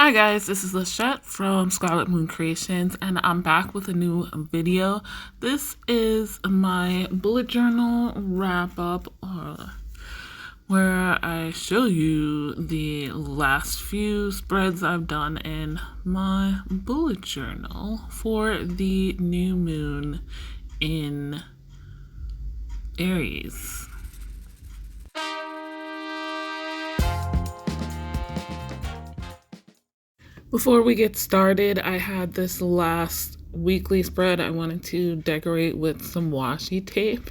Hi guys, this is Lashette from Scarlet Moon Creations, and I'm back with a new video. This is my bullet journal wrap up where I show you the last few spreads I've done in my bullet journal for the new moon in Aries. Before we get started, I had this last weekly spread I wanted to decorate with some washi tape.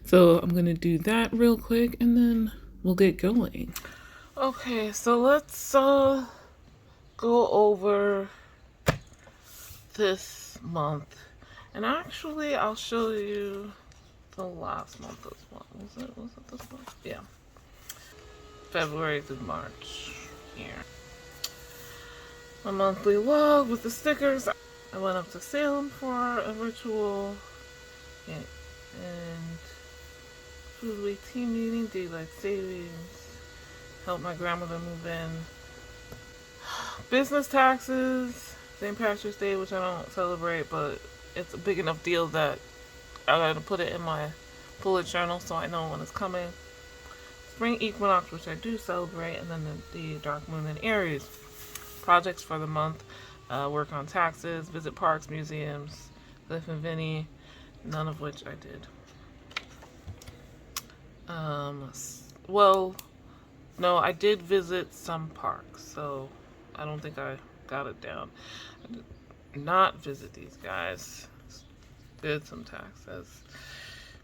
So I'm going to do that real quick and then we'll get going. Okay, so let's go over this month. And actually, I'll show you the last month as well. Was it this month? Yeah. February through March here. My monthly log with the stickers. I went up to Salem for a ritual and food week team meeting, daylight savings, helped my grandmother move in, business taxes, St. Patrick's Day, which I don't celebrate, but it's a big enough deal that I gotta put it in my bullet journal so I know when it's coming. Spring equinox, which I do celebrate, and then the dark moon in Aries. Projects for the month: work on taxes, visit parks, museums, Cliff and Vinny, none of which I did. Well, no, I did visit some parks, so I don't think I got it down. I did not visit these guys. Did some taxes.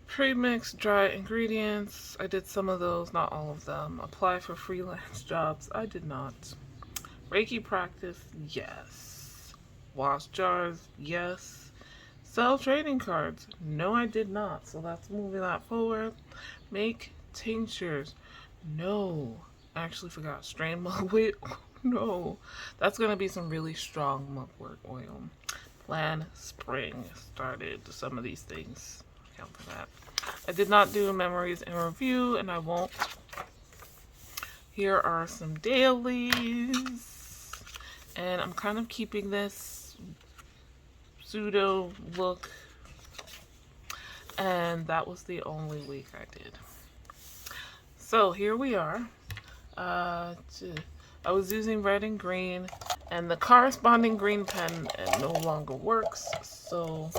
Pre-mixed dry ingredients, I did some of those, not all of them. Apply for freelance jobs, I did not. Reiki practice, yes. Wash jars, yes. Sell trading cards, no I did not, so that's moving that forward. Make tinctures, no. I actually forgot. Strain mugwort, no. That's going to be some really strong mugwort oil. Plan spring, started some of these things. Count for that. I did not do memories and review, and I won't. Here are some dailies, and I'm kind of keeping this pseudo look, and that was the only week I did. So here we are. I was using red and green, and the corresponding green pen no longer works, so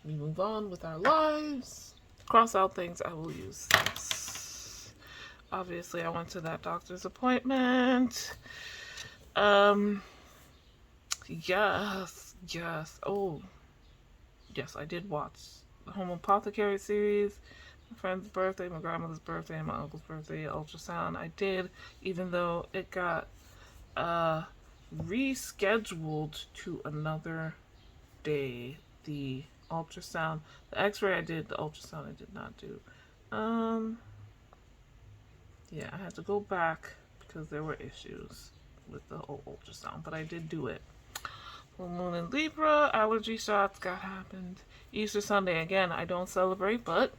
we move on with our lives. Cross out things, I will use this. Obviously, I went to that doctor's appointment. Yes. Oh, yes, I did watch the Home Apothecary series. My friend's birthday, my grandmother's birthday, and my uncle's birthday ultrasound. I did, even though it got rescheduled to another day. The ultrasound, the x-ray I did, the ultrasound I did not do. Yeah, I had to go back because there were issues with the ultrasound, but I did do it. Full moon in Libra, allergy shots got happened. Easter Sunday, again, I don't celebrate, but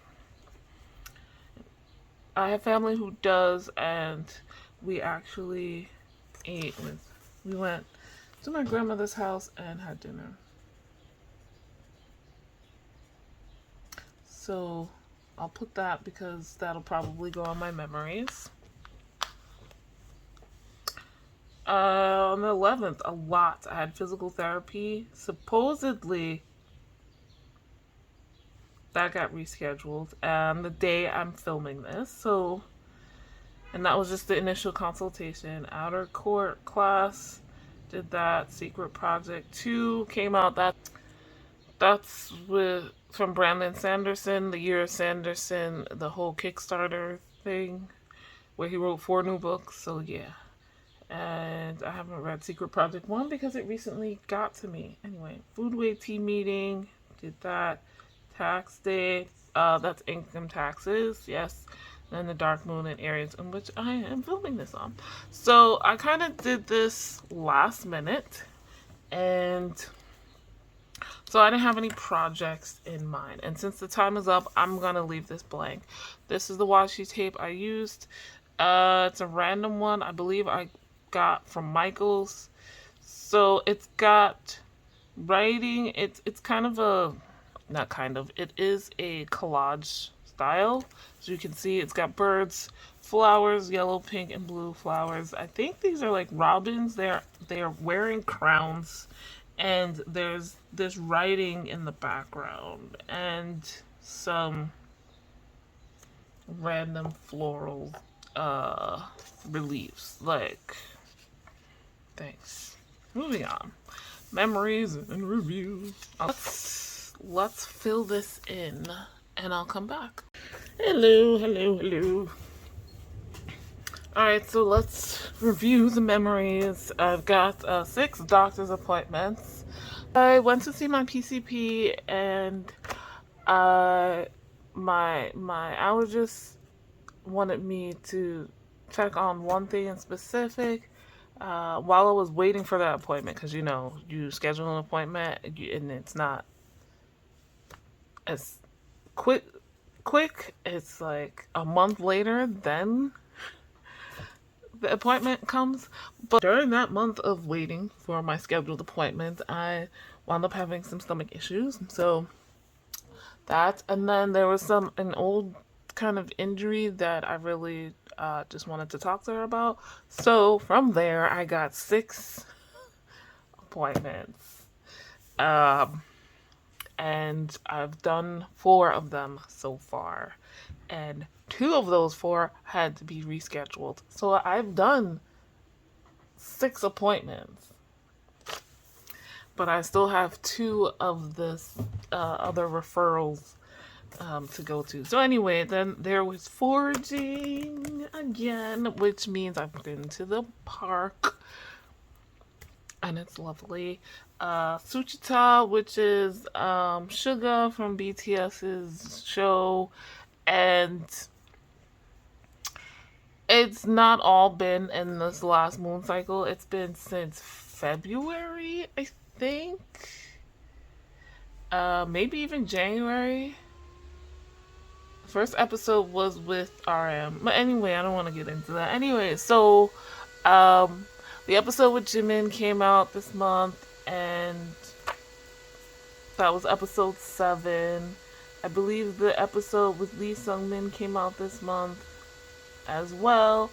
I have family who does, and we actually we went to my grandmother's house and had dinner. So I'll put that because that'll probably go on my memories. On the 11th, a lot. I had physical therapy. Supposedly, that got rescheduled. And the day I'm filming this, so, and that was just the initial consultation. Outer court class, did that. Secret Project 2 came out. That's from Brandon Sanderson, The Year of Sanderson, the whole Kickstarter thing, where he wrote 4 new books, so yeah. And I haven't read Secret Project 1 because it recently got to me. Anyway, Foodway team meeting, did that. Tax day, that's income taxes, yes. And then the dark moon in Aries, in which I am filming this on. So I kind of did this last minute, and so I didn't have any projects in mind. And since the time is up, I'm going to leave this blank. This is the washi tape I used. It's a random one. I believe I got from Michaels. So it's got writing. It's kind of a, not kind of, it is a collage style. As you can see, it's got birds, flowers, yellow, pink, and blue flowers. I think these are like robins. They're wearing crowns, and there's this writing in the background and some random floral reliefs. Like, thanks. Moving on. Memories and reviews. Let's fill this in and I'll come back. Hello, hello, hello. Alright, so let's review the memories. I've got 6 doctor's appointments. I went to see my PCP, and my allergist wanted me to check on one thing in specific while I was waiting for that appointment, because you schedule an appointment and it's not as quick. It's like a month later then the appointment comes. But during that month of waiting for my scheduled appointment, I wound up having some stomach issues. So that, and then there was an old kind of injury that I really just wanted to talk to her about. So from there, I got 6 appointments. And I've done 4 of them so far. And 2 of those 4 had to be rescheduled. So I've done 6 appointments. But I still have 2 of this other referrals to go to. So anyway, then there was foraging again, which means I've been to the park. And it's lovely. Suchita, which is Suga from BTS's show, and it's not all been in this last moon cycle. It's been since February, I think. Maybe even January. First episode was with RM. But anyway, I don't want to get into that. Anyway, so the episode with Jimin came out this month, and that was episode 7. I believe the episode with Lee Sungmin came out this month as well.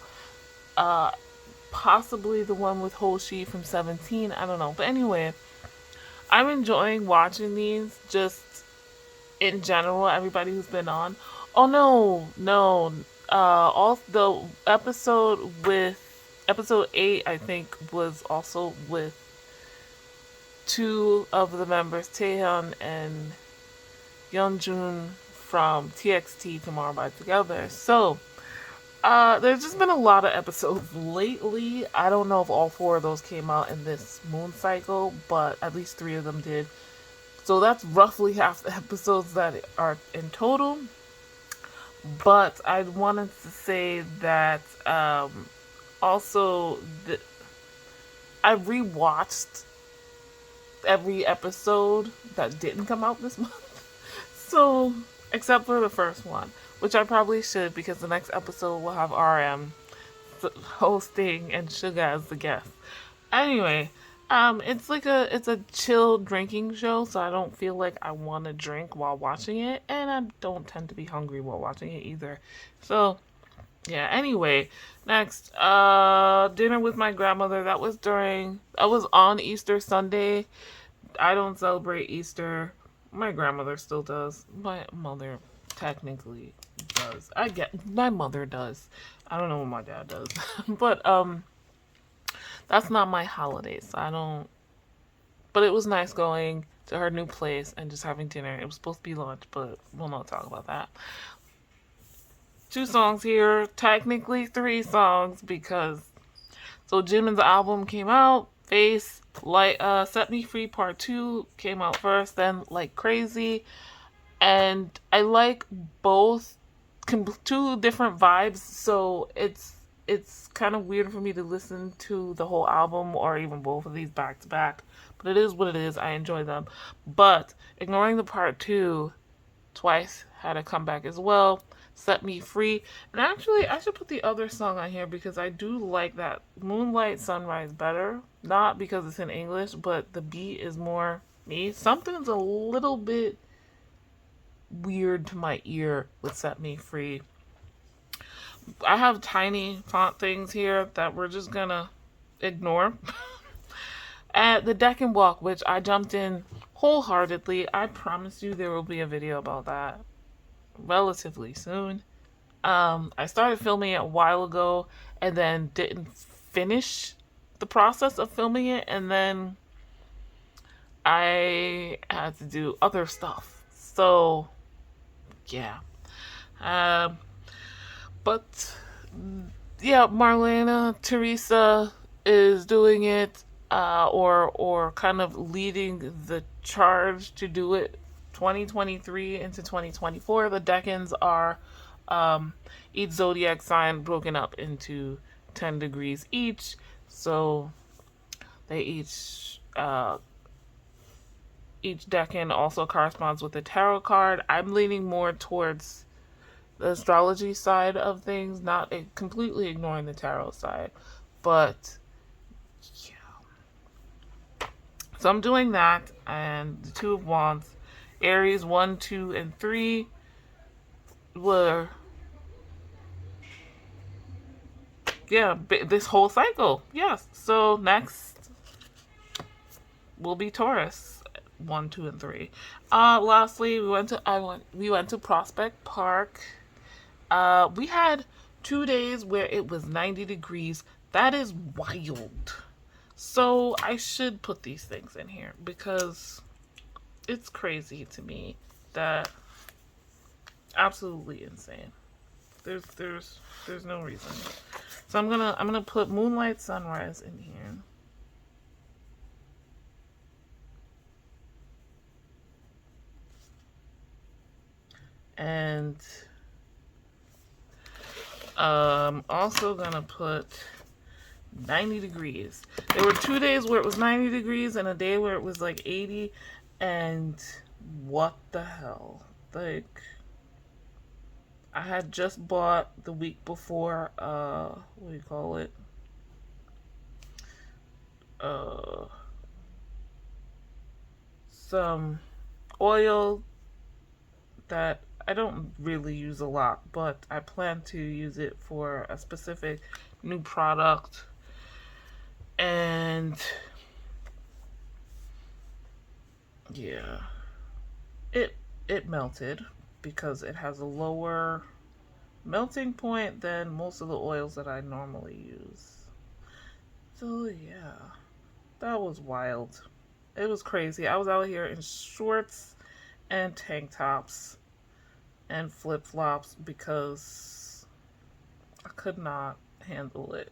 Possibly the one with Hoshi from 17. I don't know. But anyway, I'm enjoying watching these just in general, everybody who's been on. Oh no. All the episode 8, I think, was also with 2 of the members, Taehyun and Yeonjun from TXT Tomorrow by Together. So, there's just been a lot of episodes lately. I don't know if all 4 of those came out in this moon cycle, but at least 3 of them did. So that's roughly half the episodes that are in total. But I wanted to say that also I rewatched every episode that didn't come out this month. So, except for the first one, which I probably should, because the next episode will have RM hosting and Suga as the guest. Anyway, it's a chill drinking show, so I don't feel like I want to drink while watching it, and I don't tend to be hungry while watching it either. So, yeah, anyway, next, dinner with my grandmother. That was on Easter Sunday. I don't celebrate Easter. My grandmother still does. My mother technically does. My mother does. I don't know what my dad does. But, that's not my holiday, so I don't. But it was nice going to her new place and just having dinner. It was supposed to be lunch, but we'll not talk about that. 2 songs here, technically 3 songs, because Jimin's album came out. Face, Set Me Free Part 2 came out first, then Like Crazy, and I like both. 2 different vibes, so it's kind of weird for me to listen to the whole album or even both of these back to back, but it is what it is. I enjoy them. But ignoring the part 2, Twice had a comeback as well. Set Me Free. And actually, I should put the other song on here because I do like that Moonlight Sunrise better. Not because it's in English, but the beat is more me. Something's a little bit weird to my ear with Set Me Free. I have tiny font things here that we're just gonna ignore. At the Deck and Walk, which I jumped in wholeheartedly. I promise you there will be a video about that relatively soon. I started filming it a while ago and then didn't finish the process of filming it, and then I had to do other stuff. So, yeah. But yeah, Marlena Teresa is doing it, or kind of leading the charge to do it 2023 into 2024. The decans are each zodiac sign broken up into 10 degrees each. So they each decan also corresponds with a tarot card. I'm leaning more towards the astrology side of things, not completely ignoring the tarot side, but yeah. So I'm doing that, and the Two of Wands, Aries 1, 2, and 3 were, yeah, this whole cycle. Yes. So next will be Taurus 1, 2, and 3. Lastly, we went to Prospect Park. We had 2 days where it was 90 degrees. That is wild. So I should put these things in here because it's crazy to me. That absolutely insane. There's no reason. So I'm gonna put Moonlight Sunrise in here. And also gonna put 90 degrees. There were 2 days where it was 90 degrees and a day where it was like 80, and what the hell? Like, I had just bought the week before, what do you call it? Some oil that I don't really use a lot, but I plan to use it for a specific new product. And yeah, it melted because it has a lower melting point than most of the oils that I normally use. So yeah, that was wild. It was crazy. I was out here in shorts and tank tops and flip-flops because I could not handle it.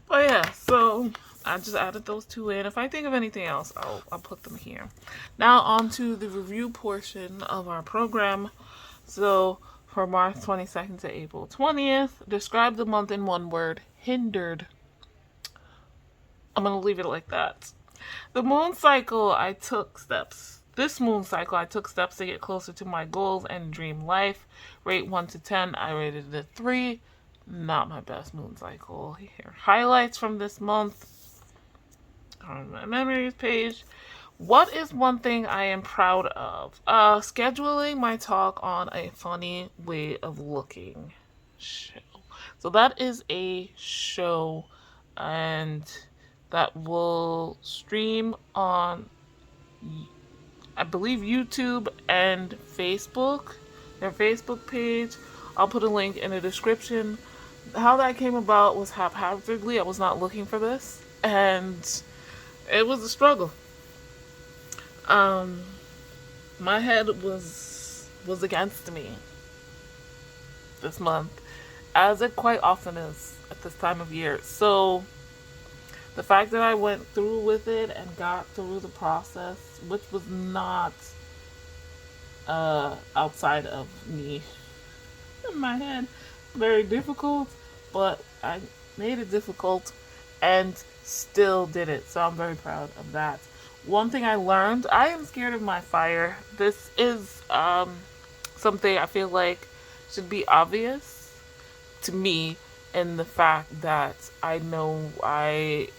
But yeah, so I just added those two in. If I think of anything else, I'll put them here. Now on to the review portion of our program. So for March 22nd to April 20th, describe the month in one word: hindered. I'm going to leave it like that. The moon cycle, I took steps. This moon cycle, I took steps to get closer to my goals and dream life. Rate 1 to 10, I rated it a 3. Not my best moon cycle. Here, highlights from this month on my memories page. What is one thing I am proud of? Scheduling my talk on a funny way of looking show. So that is a show, and that will stream on, I believe, YouTube and Facebook, their Facebook page. I'll put a link in the description. How that came about was haphazardly. I was not looking for this, and it was a struggle. My head was against me this month, as it quite often is at this time of year. So the fact that I went through with it and got through the process, which was not outside of me in my head, very difficult, but I made it difficult and still did it. So I'm very proud of that. One thing I learned: I am scared of my fire. This is something I feel like should be obvious to me, in the fact that I know I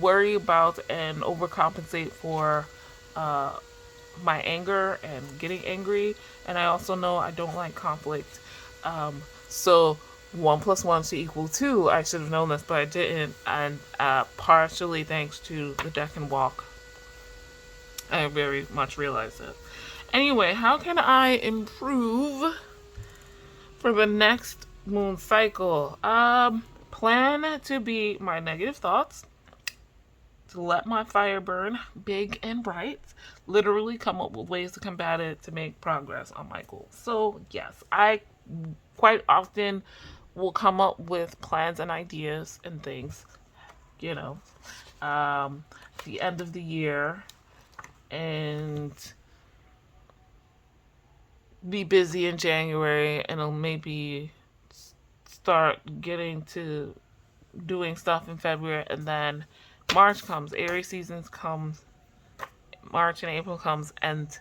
worry about and overcompensate for uh, my anger and getting angry, and I also know I don't like conflict. So 1 + 1 should equal 2. I should have known this, but I didn't, and partially thanks to the deck and walk, I very much realized it. Anyway, how can I improve for the next moon cycle? Plan to be my negative thoughts, to let my fire burn big and bright, literally come up with ways to combat it to make progress on my goals. So, yes, I quite often will come up with plans and ideas and things, you know, at the end of the year, and be busy in January, and I'll maybe start getting to doing stuff in February, and then March comes, Aries seasons comes, March and April comes, and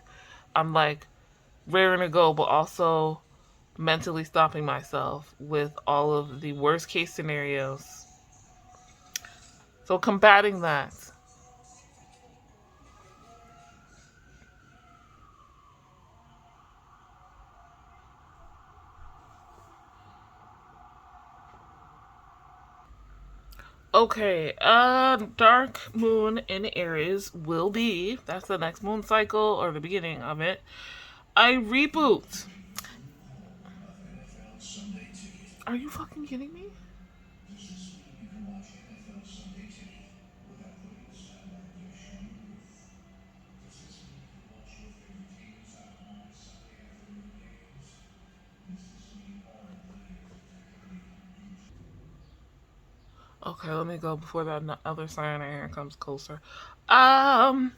I'm like raring to go, but also mentally stopping myself with all of the worst case scenarios. So combating that. Okay, dark moon in Aries will be, that's the next moon cycle or the beginning of it, a reboot. Are you fucking kidding me? Okay, let me go before that other sign air comes closer. Um,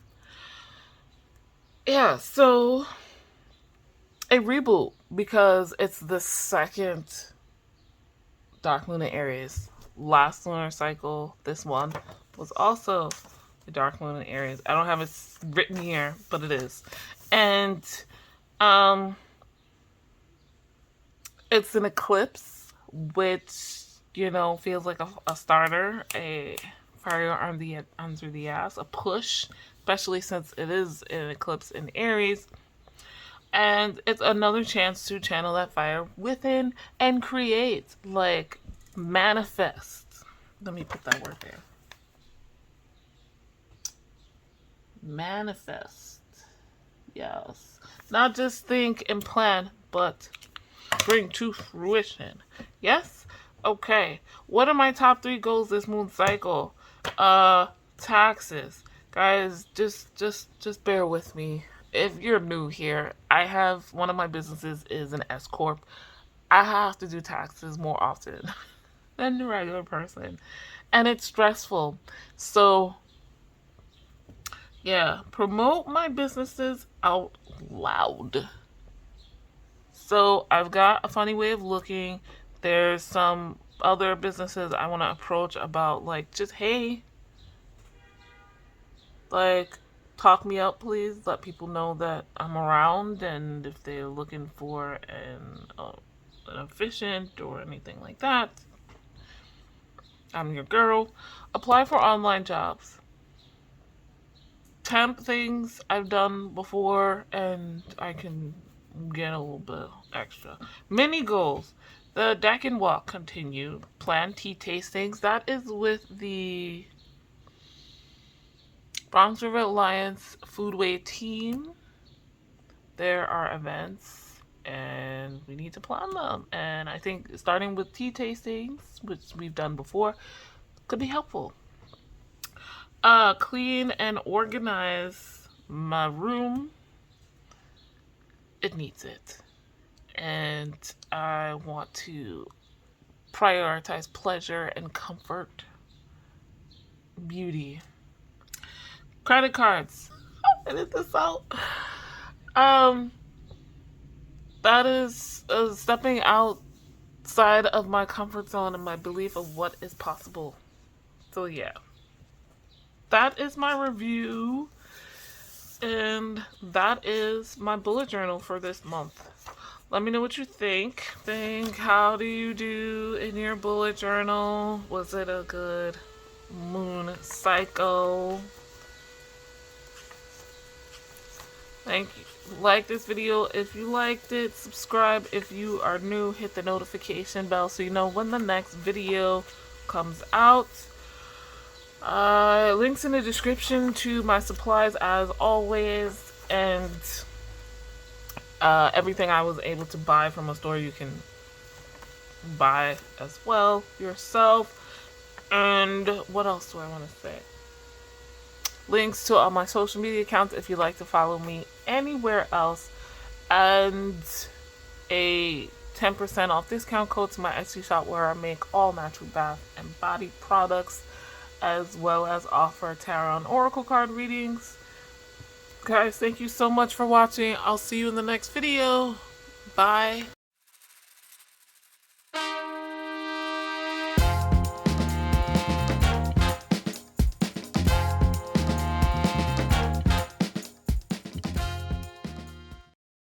yeah, so a reboot because it's the second dark moon in Aries. Last lunar cycle, this one, was also the dark moon in Aries. I don't have it written here, but it is. And um it's an eclipse, which, you know, feels like a starter, a fire under the ass, a push, especially since it is an eclipse in Aries. And it's another chance to channel that fire within and create, like, manifest. Let me put that word there. Manifest. Yes. Not just think and plan, but bring to fruition. Yes? Okay. What are my top 3 goals this moon cycle? Taxes. Guys, just bear with me. If you're new here, I have one of my businesses is an S corp. I have to do taxes more often than the regular person, and it's stressful. So, yeah, promote my businesses out loud. So I've got a funny way of looking. There's some other businesses I want to approach about, like, just, hey, like, talk me up, please. Let people know that I'm around, and if they're looking for an efficient or anything like that, I'm your girl. Apply for online jobs. Temp things I've done before, and I can get a little bit extra. Mini goals. The deck and walk continue. Plan tea tastings. That is with the Bronx River Alliance Foodway team. There are events, and we need to plan them. And I think starting with tea tastings, which we've done before, could be helpful. Clean and organize my room. It needs it. And I want to prioritize pleasure and comfort, beauty. Credit cards. Edit this out. That is stepping outside of my comfort zone and my belief of what is possible. So yeah, that is my review. And that is my bullet journal for this month. Let me know what you think. How do you do in your bullet journal? Was it a good moon cycle? Thank you. Like this video if you liked it. Subscribe if you are new. Hit the notification bell so you know when the next video comes out. Links in the description to my supplies as always, and everything I was able to buy from a store you can buy as well yourself. And what else do I want to say? Links to all my social media accounts if you'd like to follow me anywhere else, and a 10% off discount code to my Etsy shop where I make all natural bath and body products, as well as offer tarot and oracle card readings. Guys, thank you so much for watching. I'll see you in the next video. Bye.